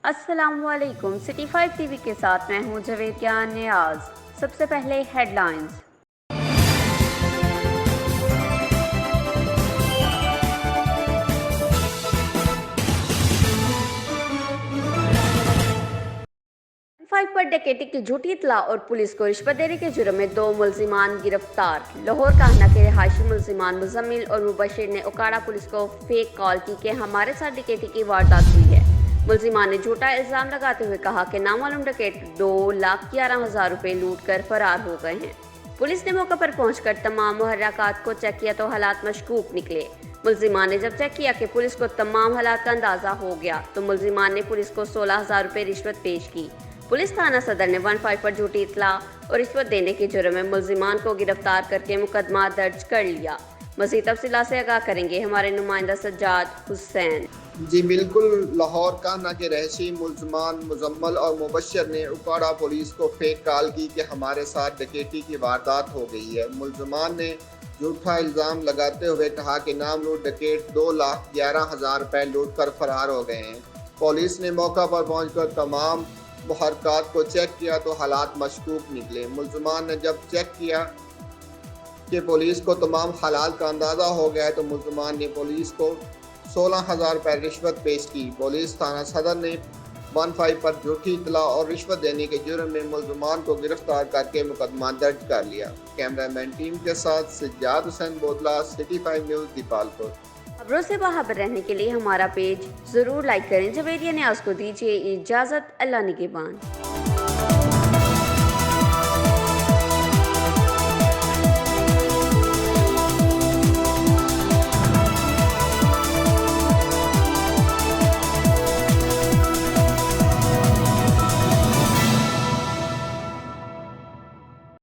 अस्सलामुअलैकुम। City 5 TV के साथ मैं हूं जवेदिया नियाज। सबसे पहले हेडलाइंस। फाइव पर डकैती की झूठी इतला और पुलिस को रिश्वत देने के जुर्म में 2 मुलजिमान गिरफ्तार। लाहौर काहना के रिहायशी मुलजिमान मुजम्मिल और मुबशिर ने उकाड़ा पुलिस को फेक कॉल की कि हमारे साथ डकैती की वारदात हुई है। मुलजिमान ने झूठा इल्जाम लगाते हुए कहा कि नामालूम डकैत 2,11,000 रुपये लूट कर फरार हो गए हैं। पुलिस ने मौके पर पहुंचकर तमाम मुहर्रकात को चेक किया तो हालात मशकूक निकले। मुलजिमान ने जब चेक किया कि पुलिस को तमाम हालात का अंदाजा हो गया तो मुलजिमान ने पुलिस को 16,000 रुपये रिश्वत पेश की। पुलिस थाना सदर ने 15 पर झूठी इतला और रिश्वत देने के जुर्म में मुलजिमान को गिरफ्तार करके मुकदमा दर्ज कर लिया। मज़ीद तफसीलात से आगाह करेंगे हमारे नुमाइंदा सज्जाद हुसैन। जी बिल्कुल, लाहौर काहना के रहशी मुलजमान मुजम्मल और मुबशर ने उकाड़ा पुलिस को फेक कॉल की कि हमारे साथ डकैती की वारदात हो गई है। मुलजमान ने झूठा इल्ज़ाम लगाते हुए कहा कि नामलूट डकैत 2,11,000 रुपये लूट कर फरार हो गए हैं। पुलिस ने मौका पर पहुंचकर तमाम मुहर्रकात को चेक किया तो हालात मशकूक निकले। मुलजमान ने जब चेक किया कि पुलिस को तमाम हालात का अंदाज़ा हो गया है तो मुलजमान ने पुलिस को 16,000 रुपये रिश्वत पेश की। पुलिस थाना सदर ने 15 पर झूठी इतला और रिश्वत देने के जुर्म में मुलजमान को गिरफ्तार करके मुकदमा दर्ज कर लिया। कैमरामैन टीम के साथ सज्जाद हुसैन बोतला, सिटी 5 न्यूज़ दीपालपुर। खबरों से बाखबर रहने के लिए हमारा पेज ज़रूर लाइक करें। जवेदिया नियाज को दीजिए इजाज़त। अल्लाह निगहबान।